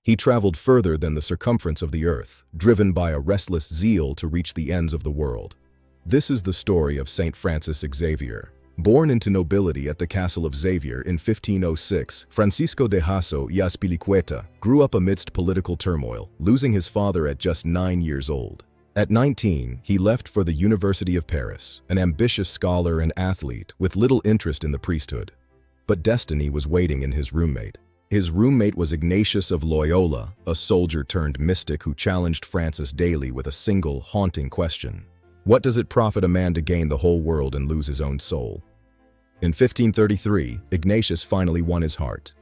He traveled further than the circumference of the earth, driven by a restless zeal to reach the ends of the world. This is the story of Saint Francis Xavier. Born into nobility at the castle of Xavier in 1506, Francisco de Jasso y Azpilicueta grew up amidst political turmoil, losing his father at just 9 years old. At 19, he left for the University of Paris, an ambitious scholar and athlete with little interest in the priesthood. But destiny was waiting in his roommate. His roommate was Ignatius of Loyola, a soldier-turned-mystic who challenged Francis daily with a single, haunting question. What does it profit a man to gain the whole world and lose his own soul? In 1533, Ignatius finally won his heart.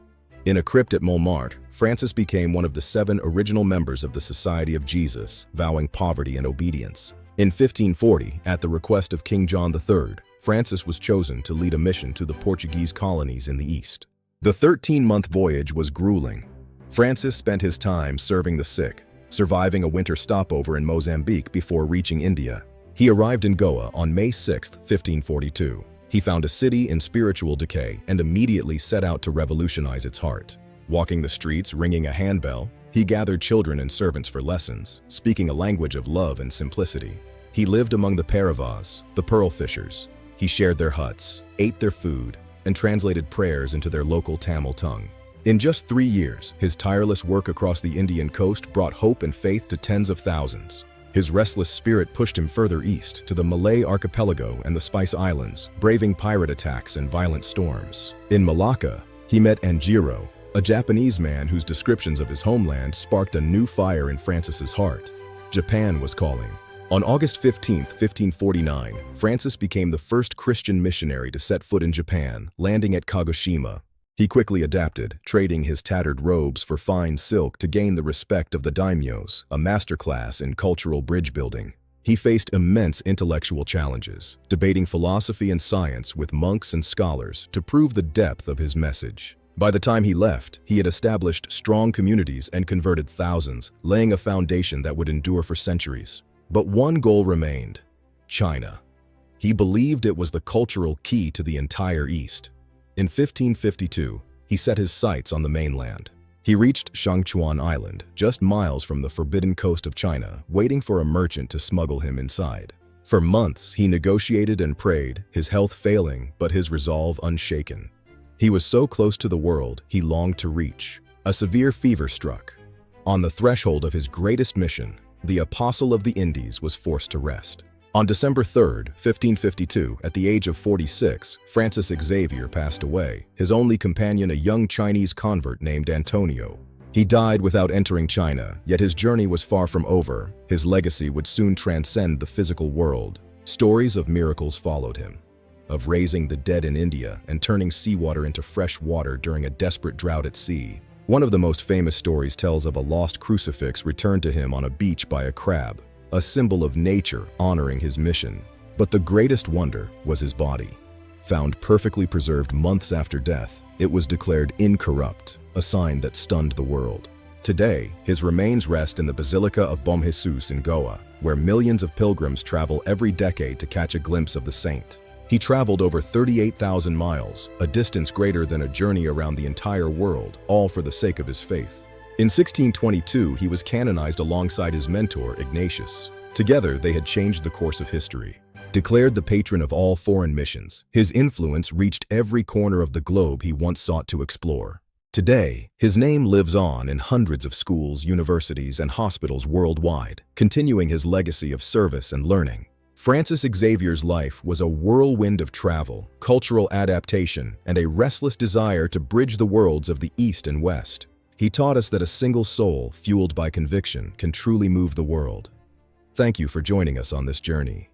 In a crypt at Montmartre, Francis became one of the 7 original members of the Society of Jesus, vowing poverty and obedience. In 1540, at the request of King John III, Francis was chosen to lead a mission to the Portuguese colonies in the East. The 13-month voyage was grueling. Francis spent his time serving the sick, surviving a winter stopover in Mozambique before reaching India. He arrived in Goa on May 6, 1542. He found a city in spiritual decay and immediately set out to revolutionize its heart. Walking the streets, ringing a handbell, he gathered children and servants for lessons, speaking a language of love and simplicity. He lived among the Paravas, the pearl fishers. He shared their huts, ate their food, and translated prayers into their local Tamil tongue. In just 3 years, his tireless work across the Indian coast brought hope and faith to tens of thousands. His restless spirit pushed him further east to the Malay archipelago and the Spice Islands, braving pirate attacks and violent storms. In Malacca, he met Anjiro, a Japanese man whose descriptions of his homeland sparked a new fire in Francis's heart. Japan was calling. On August 15, 1549, Francis became the first Christian missionary to set foot in Japan, landing at Kagoshima. He quickly adapted, trading his tattered robes for fine silk to gain the respect of the daimyos, a masterclass in cultural bridge building. He faced immense intellectual challenges, debating philosophy and science with monks and scholars to prove the depth of his message. By the time he left, he had established strong communities and converted thousands, laying a foundation that would endure for centuries. But one goal remained: China. He believed it was the cultural key to the entire East. In 1552, he set his sights on the mainland. He reached Shangchuan Island, just miles from the forbidden coast of China, waiting for a merchant to smuggle him inside. For months, he negotiated and prayed, his health failing, but his resolve unshaken. He was so close to the world, he longed to reach. A severe fever struck. On the threshold of his greatest mission, the Apostle of the Indies was forced to rest. On December 3, 1552, at the age of 46, Francis Xavier passed away, his only companion a young Chinese convert named Antonio. He died without entering China, yet his journey was far from over. His legacy would soon transcend the physical world. Stories of miracles followed him, of raising the dead in India and turning seawater into fresh water during a desperate drought at sea. One of the most famous stories tells of a lost crucifix returned to him on a beach by a crab, a symbol of nature honoring his mission. But the greatest wonder was his body. Found perfectly preserved months after death, it was declared incorrupt, a sign that stunned the world. Today, his remains rest in the Basilica of Bom Jesus in Goa, where millions of pilgrims travel every decade to catch a glimpse of the saint. He traveled over 38,000 miles, a distance greater than a journey around the entire world, all for the sake of his faith. In 1622, he was canonized alongside his mentor, Ignatius. Together, they had changed the course of history. Declared the patron of all foreign missions, his influence reached every corner of the globe he once sought to explore. Today, his name lives on in hundreds of schools, universities, and hospitals worldwide, continuing his legacy of service and learning. Francis Xavier's life was a whirlwind of travel, cultural adaptation, and a restless desire to bridge the worlds of the East and West. He taught us that a single soul, fueled by conviction, can truly move the world. Thank you for joining us on this journey.